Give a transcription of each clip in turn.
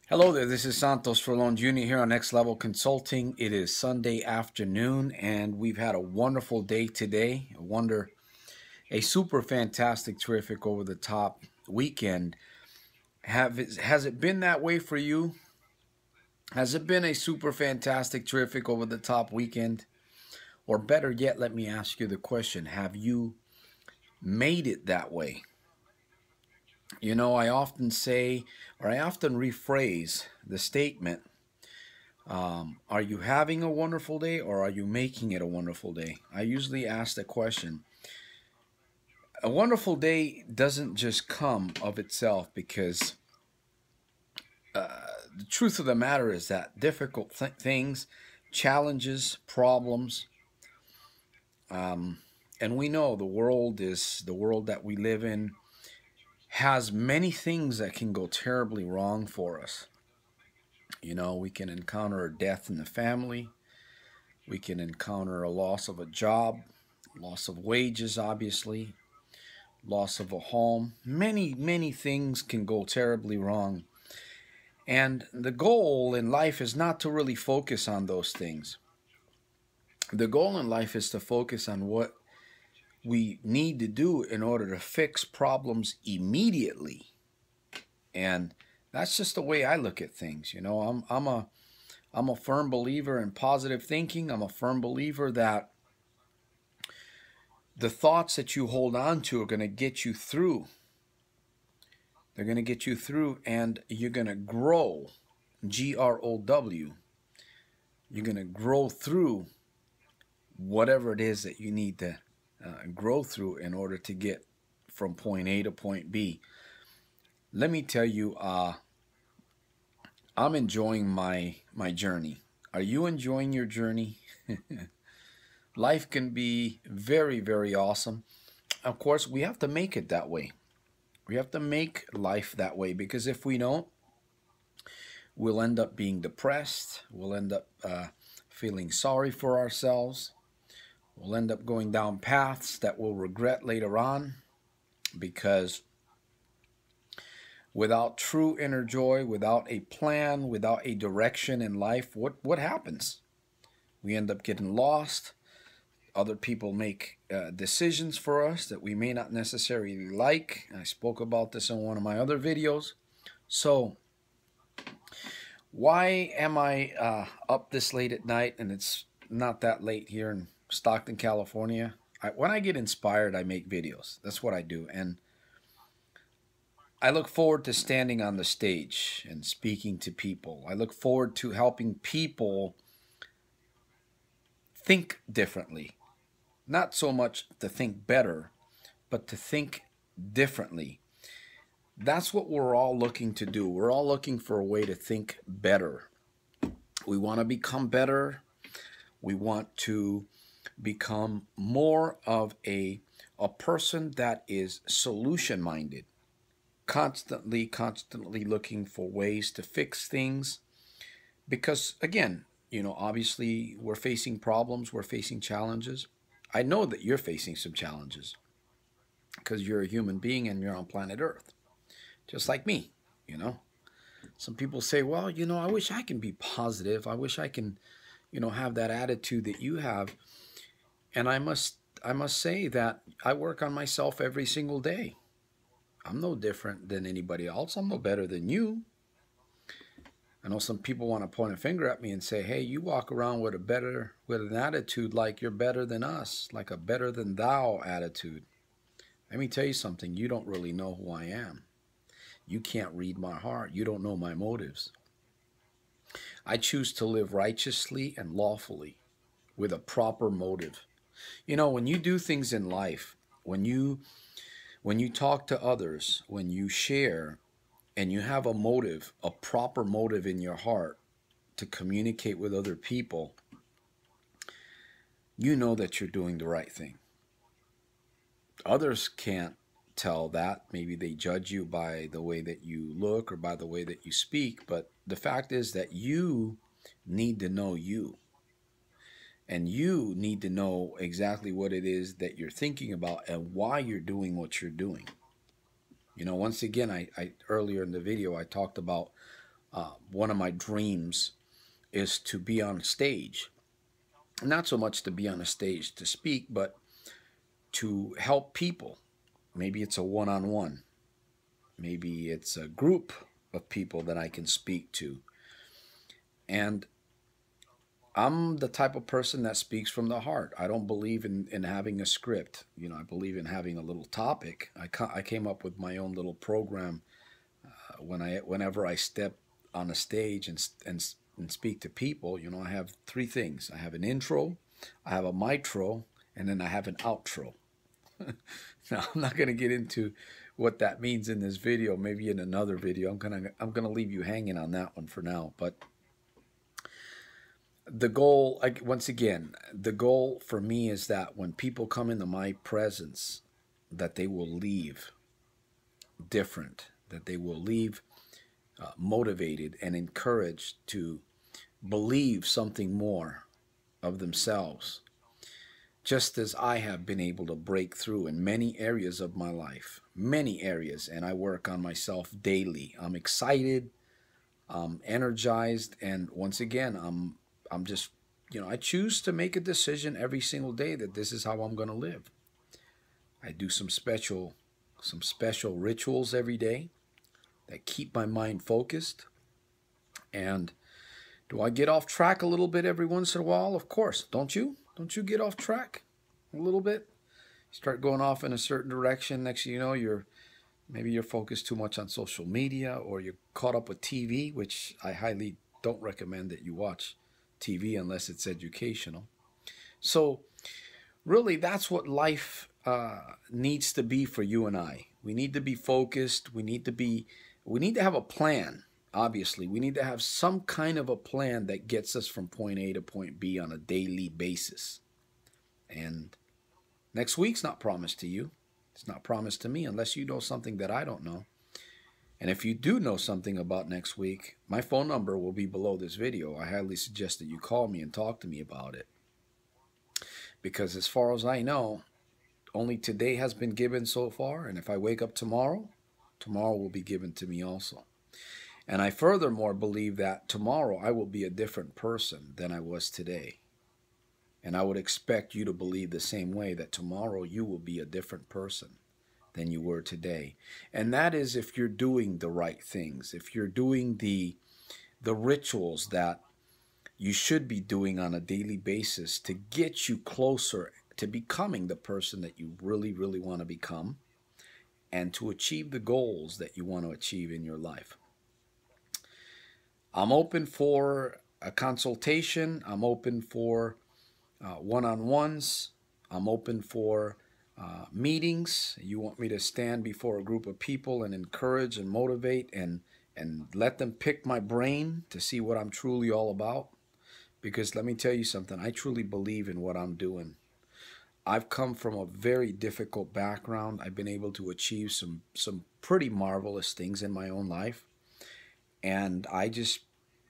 Hello there, this is Santos Rolon Jr. here on Next Level Consulting. It is Sunday afternoon and we've had a wonderful day today. A super fantastic, terrific, over the top weekend. Has it been that way for you? Has it been a super fantastic, terrific, over the top weekend? Or better yet, let me ask you the question, have you made it that way? You know, I often say, or I often rephrase the statement, are you having a wonderful day or are you making it a wonderful day? I usually ask the question. A wonderful day doesn't just come of itself because the truth of the matter is that difficult things, challenges, problems, and we know the world that we live in has many things that can go terribly wrong for us. You know, we can encounter a death in the family. We can encounter a loss of a job, loss of wages, obviously, loss of a home. Many things can go terribly wrong. And the goal in life is not to really focus on those things. The goal in life is to focus on what we need to do in order to fix problems immediately. And that's just the way I look at things. You know, I'm a firm believer in positive thinking. I'm a firm believer that the thoughts that you hold on to are going to get you through. They're going to get you through, and you're going to grow, Grow. You're going to grow through whatever it is that you need to grow through in order to get from point A to point B. Let me tell you, I'm enjoying my journey. Are you enjoying your journey? Life can be very awesome. Of course, we have to make it that way. We have to make life that way, because if we don't, we'll end up being depressed. We'll end up feeling sorry for ourselves. We'll end up going down paths that we'll regret later on, because without true inner joy, without a plan, without a direction in life, what happens? We end up getting lost. Other people make decisions for us that we may not necessarily like. I spoke about this in one of my other videos. So why am I up this late at night? And it's not that late here in Stockton, California. When I get inspired, I make videos. That's what I do. And I look forward to standing on the stage and speaking to people. I look forward to helping people think differently. Not so much to think better, but to think differently. That's what we're all looking to do. We're all looking for a way to think better. We want to become better. We want to become more of a person that is solution-minded. Constantly looking for ways to fix things. Because, again, you know, obviously we're facing problems, we're facing challenges. I know that you're facing some challenges because you're a human being and you're on planet Earth, just like me, you know. Some people say, well, you know, I wish I can be positive. I wish I can, you know, have that attitude that you have. And I must say that I work on myself every single day. I'm no different than anybody else. I'm no better than you. I know some people want to point a finger at me and say, hey, you walk around with an attitude like you're better than us, like a better than thou attitude. Let me tell you something. You don't really know who I am. You can't read my heart. You don't know my motives. I choose to live righteously and lawfully with a proper motive. You know, when you do things in life, when you talk to others, when you share, and you have a motive, a proper motive in your heart to communicate with other people, you know that you're doing the right thing. Others can't tell that. Maybe they judge you by the way that you look or by the way that you speak, but the fact is that you need to know you. And you need to know exactly what it is that you're thinking about and why you're doing what you're doing. You know, once again, I earlier in the video, I talked about one of my dreams is to be on stage. Not so much to be on a stage to speak, but to help people. Maybe it's a one-on-one. Maybe it's a group of people that I can speak to. And I'm the type of person that speaks from the heart. I don't believe in having a script. You know, I believe in having a little topic. I came up with my own little program whenever I step on a stage and speak to people. You know, I have three things. I have an intro, I have a mitro, and then I have an outro. Now, I'm not going to get into what that means in this video. Maybe in another video. I'm gonna leave you hanging on that one for now. But the goal, once again, the goal for me is that when people come into my presence, that they will leave different, that they will leave motivated and encouraged to believe something more of themselves, just as I have been able to break through in many areas of my life, many areas, and I work on myself daily. I'm excited, I'm energized, and once again, I'm just, you know, I choose to make a decision every single day that this is how I'm going to live. I do some special rituals every day that keep my mind focused. And do I get off track a little bit every once in a while? Of course. Don't you? Don't you get off track a little bit? Start going off in a certain direction. Next thing you know, maybe you're focused too much on social media, or you're caught up with TV, which I highly don't recommend that you watch TV unless it's educational. So really, that's what life needs to be for you and I. We need to be focused. We need to have a plan. Obviously, we need to have some kind of a plan that gets us from point A to point B on a daily basis. And next week's not promised to you. It's not promised to me unless you know something that I don't know. And if you do know something about next week, my phone number will be below this video. I highly suggest that you call me and talk to me about it. Because as far as I know, only today has been given so far. And if I wake up tomorrow, tomorrow will be given to me also. And I furthermore believe that tomorrow I will be a different person than I was today. And I would expect you to believe the same way, that tomorrow you will be a different person than you were today. And that is if you're doing the right things, if you're doing the rituals that you should be doing on a daily basis to get you closer to becoming the person that you really, really want to become, and to achieve the goals that you want to achieve in your life. I'm open for a consultation. I'm open for one-on-ones. I'm open for meetings. You want me to stand before a group of people and encourage and motivate and let them pick my brain to see what I'm truly all about. Because let me tell you something, I truly believe in what I'm doing. I've come from a very difficult background. I've been able to achieve some pretty marvelous things in my own life. And I just,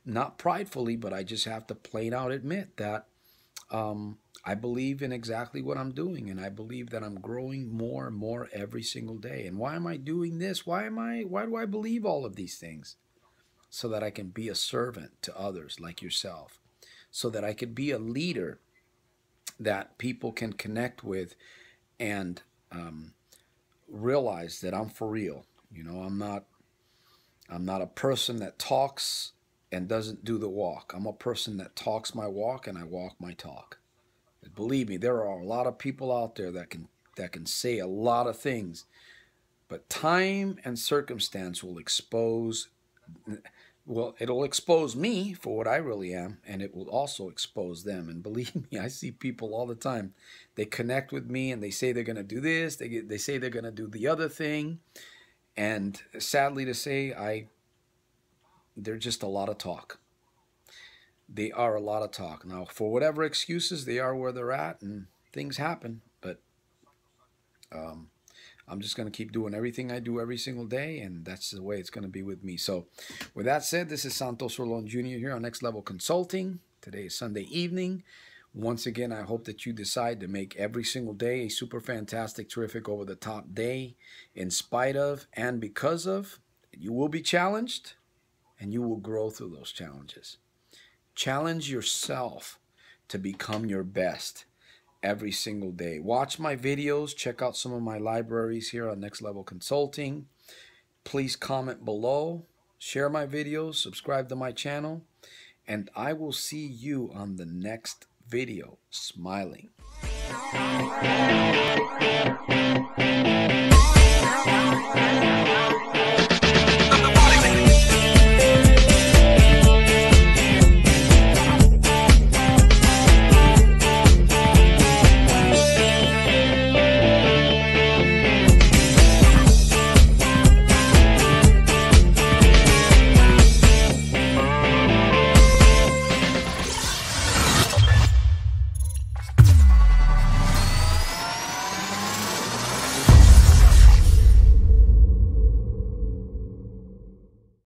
not pridefully, but I just have to plain out admit that I believe in exactly what I'm doing, and I believe that I'm growing more and more every single day. And why am I doing this? Why do I believe all of these things? So that I can be a servant to others like yourself, so that I can be a leader that people can connect with and realize that I'm for real. You know, I'm not a person that talks and doesn't do the walk. I'm a person that talks my walk and I walk my talk. Believe me, there are a lot of people out there that can say a lot of things, but time and circumstance will expose, well, it'll expose me for what I really am, and it will also expose them. And believe me, I see people all the time. They connect with me and they say they're going to do this, they say they're going to do the other thing, and sadly to say, they're just a lot of talk. They are a lot of talk. Now, for whatever excuses, they are where they're at, and things happen. But I'm just going to keep doing everything I do every single day, and that's the way it's going to be with me. So with that said, this is Santos Rolon Jr. here on Next Level Consulting. Today is Sunday evening. Once again, I hope that you decide to make every single day a super fantastic, terrific, over-the-top day, in spite of and because of. You will be challenged. and you will grow through those challenges. Challenge yourself to become your best every single day. Watch my videos. Check out some of my libraries here on Next Level Consulting. Please comment below. Share my videos. Subscribe to my channel. And I will see you on the next video. Smiling.